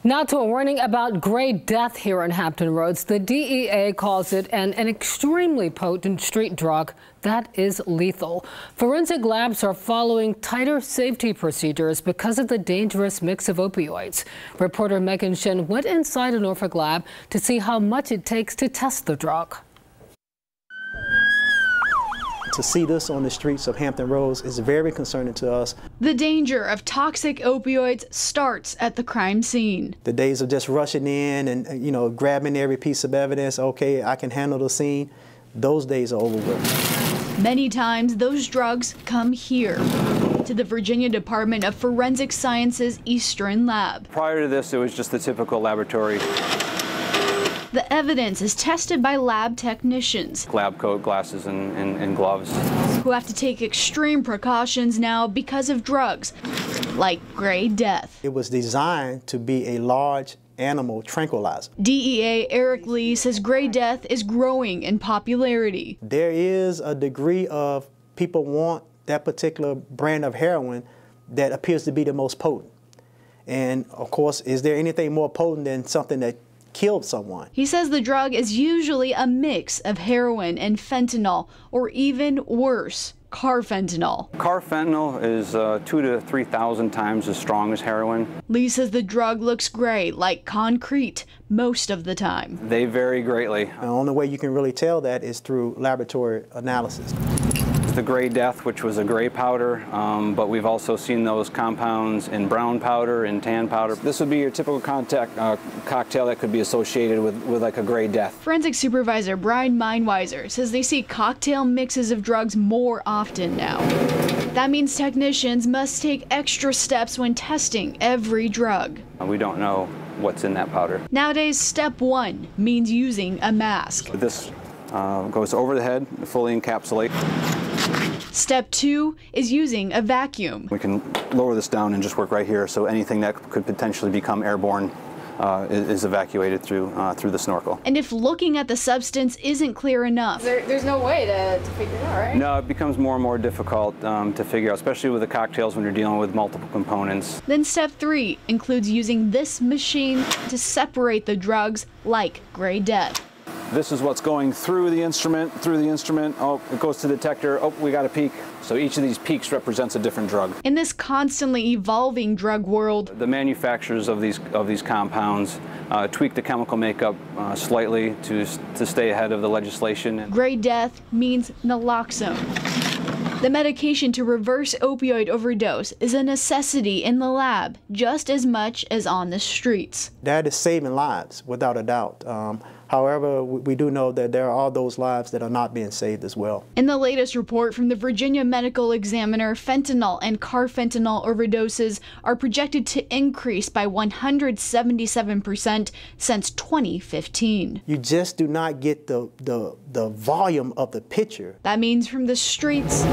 Now to a warning about gray death here on Hampton Roads. The DEA calls it an extremely potent street drug that is lethal. Forensic labs are following tighter safety procedures because of the dangerous mix of opioids. Reporter Megan Shin went inside a Norfolk lab to see how much it takes to test the drug. To see this on the streets of Hampton Roads is very concerning to us. The danger of toxic opioids starts at the crime scene. The days of just rushing in and, grabbing every piece of evidence, okay, I can handle the scene, those days are over with. Many times those drugs come here to the Virginia Department of Forensic Sciences Eastern Lab. Prior to this, it was just the typical laboratory. The evidence is tested by lab technicians. Lab coat, glasses, and gloves. Who have to take extreme precautions now because of drugs, like gray death. It was designed to be a large animal tranquilizer. DEA Eric Lee says gray death is growing in popularity. There is a degree of people want that particular brand of heroin that appears to be the most potent. And of course, is there anything more potent than something that killed someone? He says the drug is usually a mix of heroin and fentanyl, or even worse, carfentanil. Carfentanil is 2,000 to 3,000 times as strong as heroin. Lee says the drug looks gray, like concrete, most of the time. They vary greatly. The only way you can really tell that is through laboratory analysis. The gray death, which was a gray powder, but we've also seen those compounds in brown powder and tan powder. This would be your typical cocktail that could be associated with like a gray death. Forensic Supervisor Brian Meinweiser says they see cocktail mixes of drugs more often now. That means technicians must take extra steps when testing every drug. We don't know what's in that powder. Nowadays, step one means using a mask. This goes over the head, fully encapsulate. Step two is using a vacuum. We can lower this down and just work right here, so anything that could potentially become airborne is evacuated through the snorkel. And if looking at the substance isn't clear enough, there's no way to figure it out, right? No, it becomes more and more difficult to figure out, especially with the cocktails when you're dealing with multiple components. Then step three includes using this machine to separate the drugs like gray death. This is what's going through the instrument, oh, it goes to the detector, oh, we got a peak. So each of these peaks represents a different drug. In this constantly evolving drug world, the manufacturers of these compounds tweak the chemical makeup slightly to stay ahead of the legislation. Gray death means naloxone. The medication to reverse opioid overdose is a necessity in the lab just as much as on the streets. That is saving lives, without a doubt. However, we do know that there are those lives that are not being saved as well. In the latest report from the Virginia Medical Examiner, fentanyl and carfentanil overdoses are projected to increase by 177% since 2015. You just do not get the volume of the picture. That means from the streets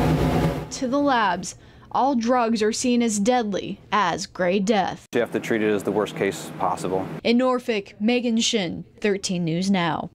to the labs, all drugs are seen as deadly as gray death. You have to treat it as the worst case possible. In Norfolk, Megan Shin, 13 News Now.